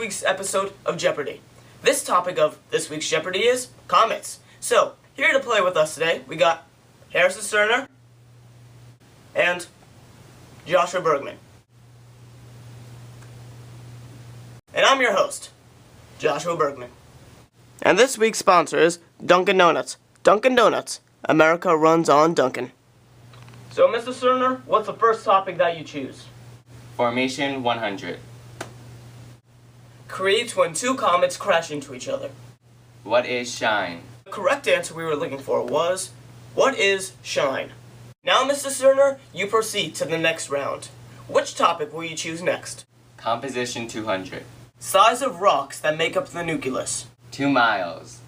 week's episode of Jeopardy. This topic of this week's Jeopardy is comets. So, here to play with us today, we got Harrison Sterner and Joshua Bergman. And I'm your host, Joshua Bergman. And this week's sponsor is Dunkin' Donuts. Dunkin' Donuts. America runs on Dunkin'. So, Mr. Sterner, what's the first topic that you choose? Formation 100. Creates when two comets crash into each other. What is shine? The correct answer we were looking for was, what is shine? Now, Mr. Sterner, you proceed to the next round. Which topic will you choose next? Composition 200. Size of rocks that make up the nucleus. 2 miles.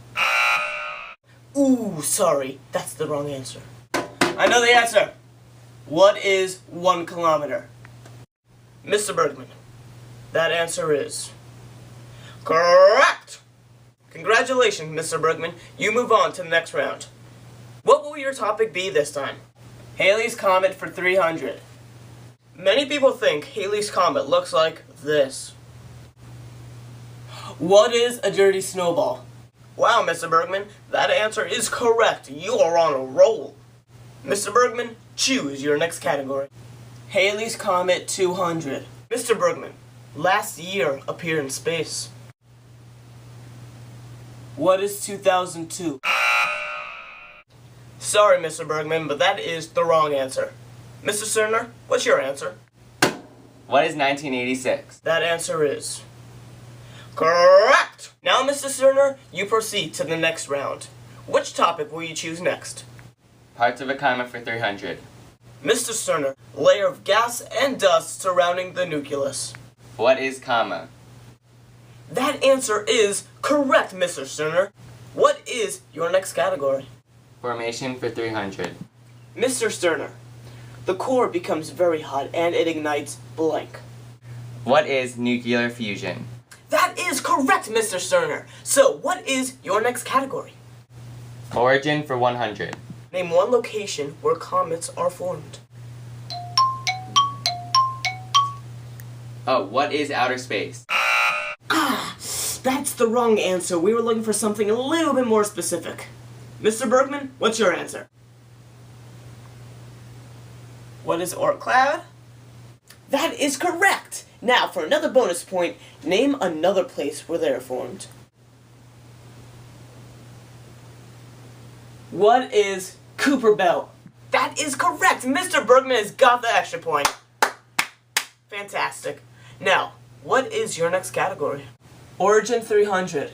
Ooh, sorry, that's the wrong answer. I know the answer. What is 1 kilometer? Mr. Bergman, that answer is correct! Congratulations, Mr. Bergman. You move on to the next round. What will your topic be this time? Halley's Comet for 300. Many people think Halley's Comet looks like this. What is a dirty snowball? Wow, Mr. Bergman, that answer is correct. You are on a roll. Mr. Bergman, choose your next category. Halley's Comet 200. Mr. Bergman, last year appeared in space. What is 2002? Sorry, Mr. Bergman, but that is the wrong answer. Mr. Sterner, what's your answer? What is 1986? That answer is correct! Now, Mr. Sterner, you proceed to the next round. Which topic will you choose next? Parts of a comet for 300. Mr. Sterner, layer of gas and dust surrounding the nucleus. What is comma? That answer is correct, Mr. Sterner. What is your next category? Formation for 300. Mr. Sterner, the core becomes very hot and it ignites blank. What is nuclear fusion? That is correct, Mr. Sterner. So, what is your next category? Origin for 100. Name one location where comets are formed. Oh, what is outer space? That's the wrong answer. We were looking for something a little bit more specific. Mr. Bergman, what's your answer? What is Oort cloud? That is correct! Now, for another bonus point, name another place where they are formed. What is Cooper Belt? That is correct! Mr. Bergman has got the extra point. Fantastic. Now, what is your next category? Origin 300.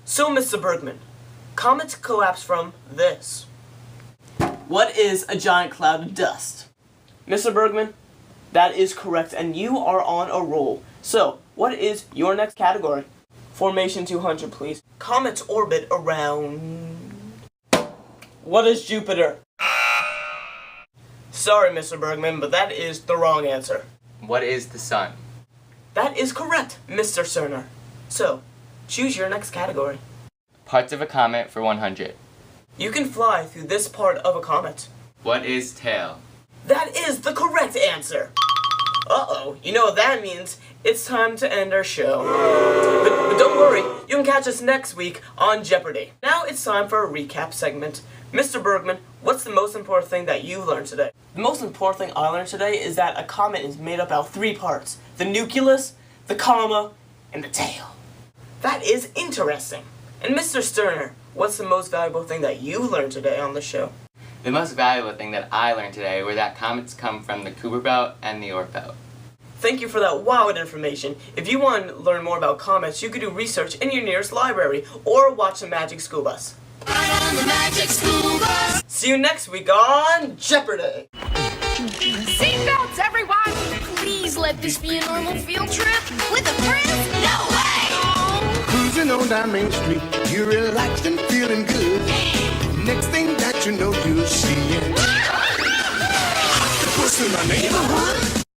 So, Mr. Bergman, comets collapse from this. What is a giant cloud of dust? Mr. Bergman, that is correct, and you are on a roll. So, what is your next category? Formation 200, please. Comets orbit around... What is Jupiter? Sorry, Mr. Bergman, but that is the wrong answer. What is the sun? That is correct, Mr. Sterner. So, choose your next category. Parts of a comet for 100. You can fly through this part of a comet. What is tail? That is the correct answer. Uh-oh, you know what that means. It's time to end our show. But don't worry, you can catch us next week on Jeopardy. Now it's time for a recap segment. Mr. Bergman, what's the most important thing that you learned today? The most important thing I learned today is that a comet is made up of 3 parts. The nucleus, the comma, and the tail. That is interesting. And Mr. Sterner, what's the most valuable thing that you learned today on the show? The most valuable thing that I learned today were that comets come from the Kuiper Belt and the Oort Belt. Thank you for that wild information. If you want to learn more about comets, you could do research in your nearest library or watch the Magic School Bus. Right on the Magic School Bus. See you next week on Jeopardy! Seatbelts, everyone! Please let this be a normal field trip with a friend? No way! Cruising on down Main Street, you're relaxed and feeling good. Next thing that you know, you're seeing the puss in my neighborhood.